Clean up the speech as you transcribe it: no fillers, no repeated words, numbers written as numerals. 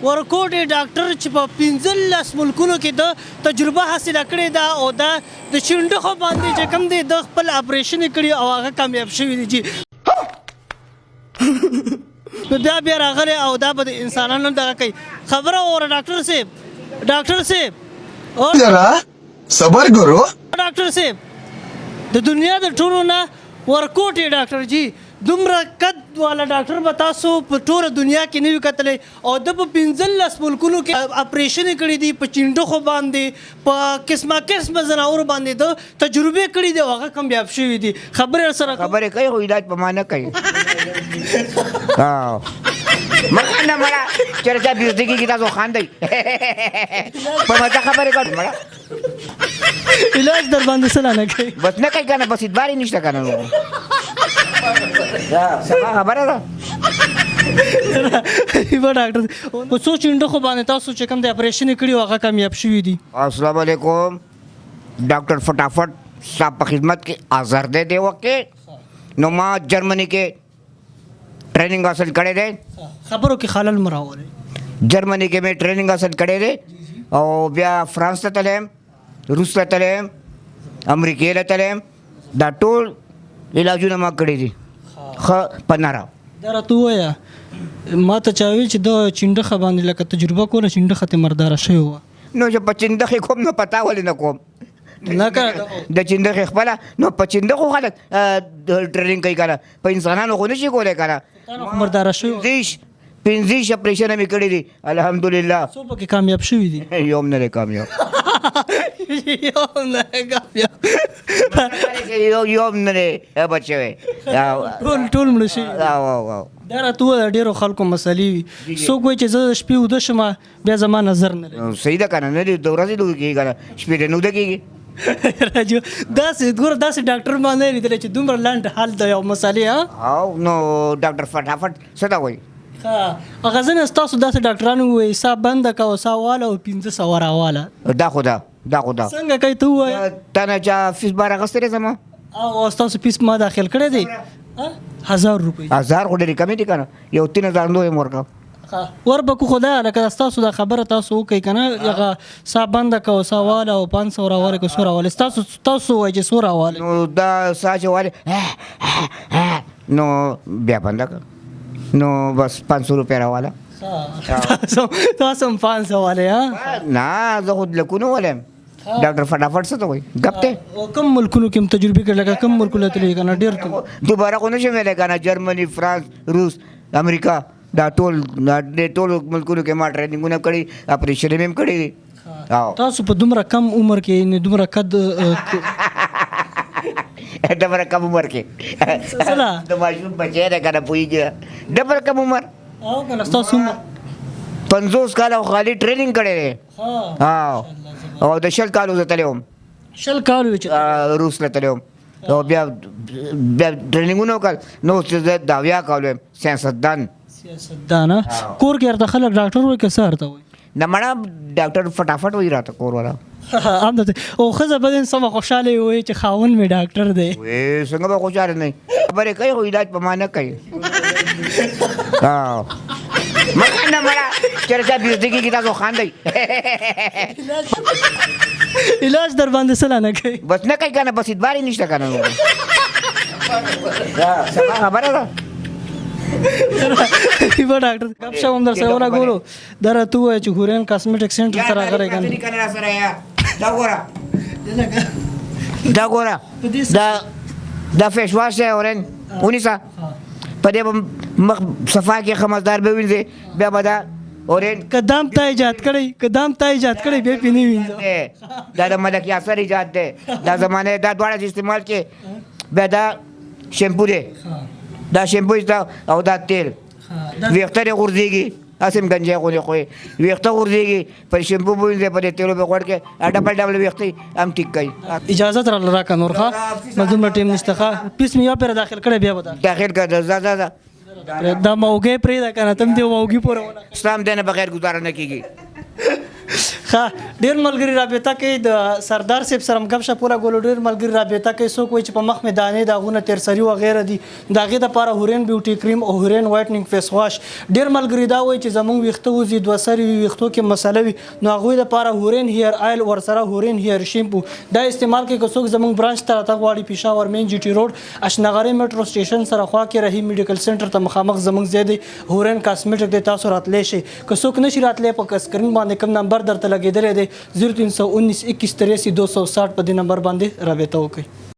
ورکوټ ډاکټر چې په 15 ملکونو کې د تجربه حاصله کړې ده او دا د چنډخو باندې چې کوم دی د خپل اپریشن کړي او هغه کامیاب شوی دی جی دا بیا راغلی او دا به د انسانانو دغه کوي خبره وره ډاکټر صاحب जरा सबर करो ډاکټر صاحب د دنیا د ټولو نه ورکوټ ډاکټر جی دومره قد والا ډاکټر به تاسو په ټوله دنیا کې نه وي کتلی او د په 15 ملکونو کې اپریشن کړي دي په چنډخو باندې په قسمه ځناورو باندې د تجربې کړي دي او هغه کامیاب شوي دي خبرې سره خبرې کوي خو علاج په ما نه کوي مخانه مړه چېرته بیزدي کېږي تاسو خاندئ په مزه خبرې کوي مړه علاج در باندې څه نه کوي بس نه کوي که نه بس ادبار یې نشته که نه سبا خبره ده ډاکټر په څو چنډخو باندې تاسو چې کوم د اپریشن کړي هغه کامیاب شوي دي السلام علیکم ډاکټر فټافټ صاحب په خدمت کې حاضر دی دې وخت کې نو ما جرمني کې ټریننګ حاصل کړی دی خبرو کې خلل مه راولئ جرمني کې مې ټریننګ حاصل کړی دی او بیا فرانس ته تللی یم روس ته تللی یم امریکې ته تللی یم دا ټول علاجونه ما کړي دي ښه په نره دا راته ووایه ما ته چا ویل چې د چنډخه باندې لکه تجربه کوله چنډخه تې مرداره شوې وه نو چې په چندخې کوم نو پتا ولې نه کوم نه که د چندخې خپله نو په چندخو خلک ټریننګ کوي که نه په انسانانو خو نه شي کولی که نه مرداره شوې وه 15 اپریشنه مې کړي دي الحمدلله څو پکې کامیاب شوي دي یو هم نه دی کامیاب یو هم نه دی کامیاب یو هم نه دی بچ شوی ټول مړه شوي دا راته ووایه ډېرو خلکو مسلې وي څوک وایي چې زه شپې اوده شم بیا زما نظر نه لګي صحیح ده که نه نه دی د ورځې لوږ کېږي که نه شپې ته نه اوده کېږي راجو داسې ډاکټر ما نه لیدلی چې دومره لنډ حل د یو مسلې او نو ډاکټر فټافټ څه ته وایي هغه ځینې ستاسو داسې ډاکټرانو ووایي ساه بنده کوه ساه واله او 1500 راواله دا خو ده څنګه کوي ته ووایه تا نه چا فیس بار اخیستی دی زما او ستاسو فیس ما داخل کړی دی 1000 روپۍ 1000 خو ډېرې کمې دي که نه یو 3000 نو یم ورکړه وربکو خو دا لکه ستاسو دا خبره تاسو وکړئ که نه هغه ساه بنده کوه ساه واله او 500 راواله که څو راواله تاسو وایي چې څو راواله نو دا ساه چې والې نو بیا بنده کړه نو بس 500 روپۍ راواله تاسو هم 500 واله نه زه خو لکونو والی یم ډاکټر فټافټ څه ته وایي ګپ دی کوم ملکونو کې هم تجربې کړي لکه کوم ملکونه تللي که نه ډېر دوباره خو نشم ویلی که نه جرمني فرانس روس امریکا دا ټول ملکونو کې ما ټریننګونه کړي اپریشنې مې هم کړي دي تاسو په دومره کم عمر کې دومره قد ډبره کم عمر کې د ماشوم بچی دی که نه پوهېږي ډبره کم عمر او که نه ستاسو عمر 50 کاله خو خالي ټریننګ کړی دی او د 10 کالو زه تللی وم 10 کالو چې روس ته تللی وم او بیا ټریننګونه وکړل نو چې زه د 80 کالو یم سیاستدان کور کې ورته خلک ډاکټر وایي که څه ورته وایي نه مړه ډاکټر فټافټ وایي راته کور والا او ښځه به دې سمه خوشحاله وایي چې خاوند مې ډاکټر دی څنګه به خوشحاله نه وي خبرې کوي خو علاج په ما نه کوي مخانه مړه چېرته بیزدي کېږي تاسو خاندئ علاج در باندې څه نه کوي بس نه کوي که نه بس ادبار یې نشته که نه سبا خبره ده ډاکټر گپ شپ هم در سره ولګولو دا راته ووایه چې هورین کاسمیټک سینټر ته راغلی که نه دا ګوره دا فیس واش دی اورین ونیسه په دې به مخ صفا کې خمسدار به وینځې بیا به دا اورین که دام تا ایجاد کړی بیا پې نه وینځه دا د ملک یاسر ایجاد دی دا زمانه دا دواړه چې استعمال کې بیا دا شیمپو دی دا شیمپو او دا تیل ویښته دې غورځېږي هسې هم ګنجی غوندې خو یې ویښته غورځېږي په شیمپو به وینځې په دې تیلو به غوړ کې ډبل ویښته هم ټیک کوي اجازت راله راکړه نور ښه ما دومره ټیم نشته ښه پیس مې یو پېره داخل کړی بیا به داخل کړه ځه دا موږی پرېږده که نه ته هم دې موږي پورې ونه اسلام دی نه بغیر ګزاره نه کېږي ښه ډېر ملګري رابطه کوي د سردار صاحب سره هم ګپ شپ ولګولو ډېر ملګري رابطه کوي څوک وایي چې په مخ مې دانې داغونه تیرسري وغیره دي د هغې دپاره هورین بیوټي کریم او هورین وایټنینګ فیس واش ډېر ملګري دا وایي چې زموږ ویښته وځي دوه سرې وي ویښتو کې مسله وي نو هغوی دپاره هورین هیر آیل ورسره هورین هیر شیمپو دا استعمال کوي که څوک زموږ برانچ ته راتګ غواړي پېښور مین جي ټي روډ اشنغرۍ میټرو سټیشن سره خوا کې رحیم میډیکل سنټر ته مخامخ زموږ ځای دی هورین کاسمیټک دی تاسو راتلی شئ که څوک نشي راتلی په سکرین باندې کوم نمبر درته لګېدلی دی 0319 21 83 260 په دې نمبر باندې رابطه وکړئ